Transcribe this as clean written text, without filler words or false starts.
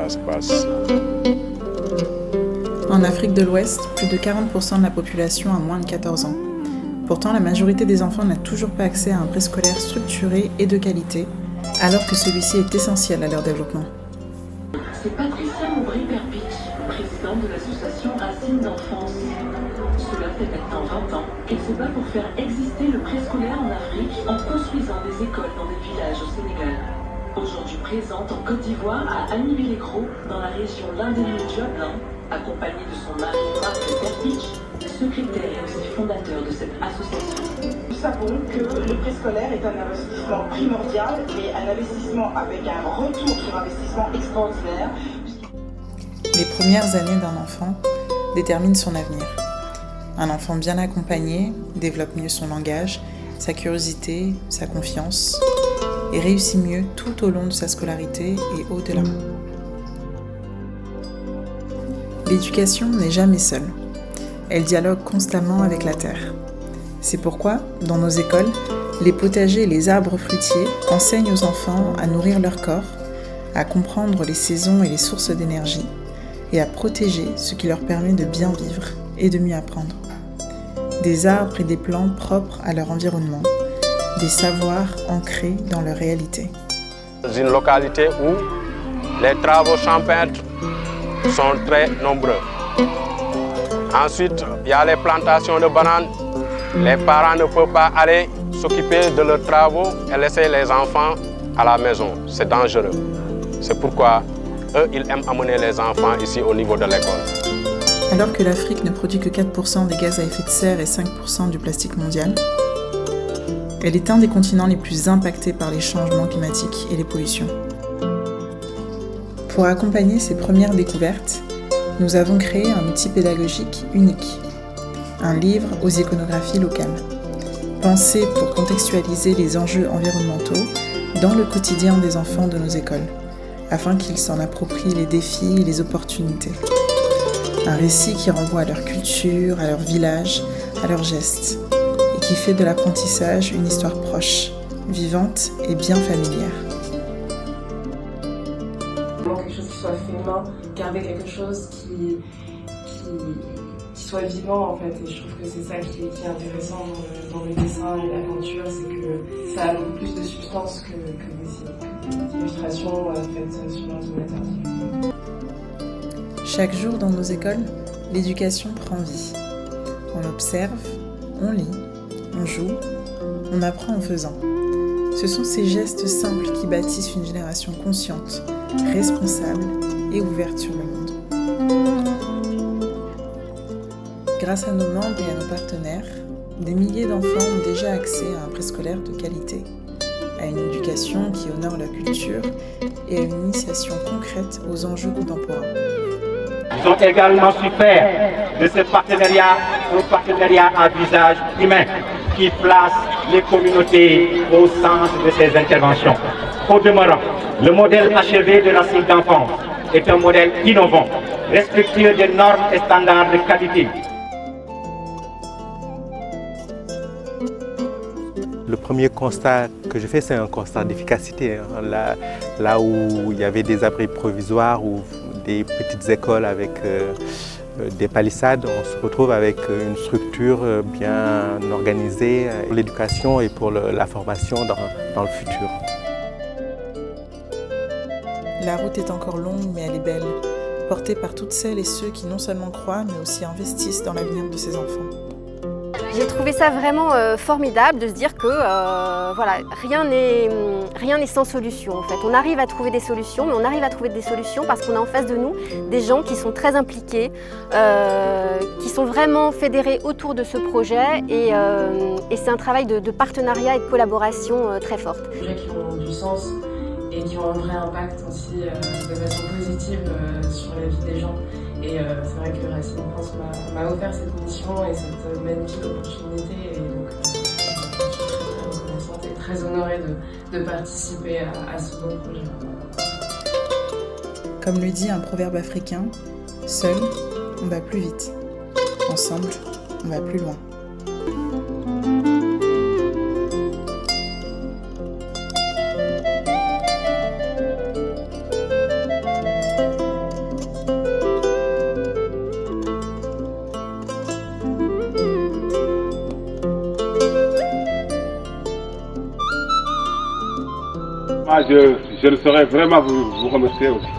ça se passe. En Afrique de l'Ouest, plus de 40% de la population a moins de 14 ans. Pourtant, la majorité des enfants n'a toujours pas accès à un préscolaire structuré et de qualité, alors que celui-ci est essentiel à leur développement. C'est Patricia Aubry-Perpich, présidente de l'association Racines d'enfance. Cela fait maintenant 20 ans qu'elle se bat pour faire exister le préscolaire en Afrique en construisant des écoles dans des villages au Sénégal. Aujourd'hui présente en Côte d'Ivoire à Agny-Villers-Gros, dans la région Landénie-Duablin, accompagnée de son mari Marc Perpich, secrétaire et aussi fondateur de cette association. Nous savons que le préscolaire est un investissement primordial, mais un investissement avec un retour sur investissement extraordinaire. Les premières années d'un enfant déterminent son avenir. Un enfant bien accompagné développe mieux son langage, sa curiosité, sa confiance, et réussit mieux tout au long de sa scolarité et au-delà. L'éducation n'est jamais seule. Elle dialogue constamment avec la terre. C'est pourquoi, dans nos écoles, les potagers et les arbres fruitiers enseignent aux enfants à nourrir leur corps, à comprendre les saisons et les sources d'énergie, et à protéger ce qui leur permet de bien vivre et de mieux apprendre. Des arbres et des plantes propres à leur environnement, des savoirs ancrés dans leur réalité. Dans une localité où les travaux champêtres sont très nombreux. Ensuite, il y a les plantations de bananes. Les parents ne peuvent pas aller s'occuper de leurs travaux et laisser les enfants à la maison. C'est dangereux. C'est pourquoi eux, ils aiment amener les enfants ici au niveau de l'école. Alors que l'Afrique ne produit que 4% des gaz à effet de serre et 5% du plastique mondial, elle est un des continents les plus impactés par les changements climatiques et les pollutions. Pour accompagner ces premières découvertes, nous avons créé un outil pédagogique unique, un livre aux iconographies locales, pensé pour contextualiser les enjeux environnementaux dans le quotidien des enfants de nos écoles, afin qu'ils s'en approprient les défis et les opportunités. Un récit qui renvoie à leur culture, à leur village, à leurs gestes, et qui fait de l'apprentissage une histoire proche, vivante et bien familière. Quelque chose qui soit fait main, garder quelque chose qui soit vivant en fait, et je trouve que c'est ça qui est intéressant dans le dessin et la peinture, c'est que ça a beaucoup plus de substance que des illustrations faites sur l'ordinateur. Chaque jour dans nos écoles, l'éducation prend vie. On observe, on lit, on joue, on apprend en faisant. Ce sont ces gestes simples qui bâtissent une génération consciente, responsable et ouverte sur le monde. Grâce à nos membres et à nos partenaires, des milliers d'enfants ont déjà accès à un préscolaire de qualité, à une éducation qui honore la culture et à une initiation concrète aux enjeux contemporains. Ils ont également su faire de ce partenariat un partenariat à visage humain qui place les communautés au centre de ces interventions. Au demeurant, le modèle achevé de Racines d'enfance est un modèle innovant, respectueux des normes et standards de qualité. Le premier constat que je fais, c'est un constat d'efficacité. Là où il y avait des abris provisoires ou des petites écoles avec des palissades, on se retrouve avec une structure bien organisée pour l'éducation et pour la formation dans le futur. La route est encore longue, mais elle est belle, portée par toutes celles et ceux qui non seulement croient, mais aussi investissent dans l'avenir de ces enfants. J'ai trouvé ça vraiment formidable de se dire que voilà, rien n'est sans solution en fait. On arrive à trouver des solutions, mais on arrive à trouver des solutions parce qu'on a en face de nous des gens qui sont très impliqués, qui sont vraiment fédérés autour de ce projet et c'est un travail de partenariat et de collaboration très forte. Des projets qui ont du sens et qui ont un vrai impact aussi de façon positive sur la vie des gens. Et c'est vrai que Racines d'enfance m'a offert cette mission et cette magnifique opportunité. Et donc, je suis très reconnaissante et très honorée de participer à ce beau projet. Comme le dit un proverbe africain, seul, on va plus vite. Ensemble, on va plus loin. je ne saurais vraiment vous remercier aussi.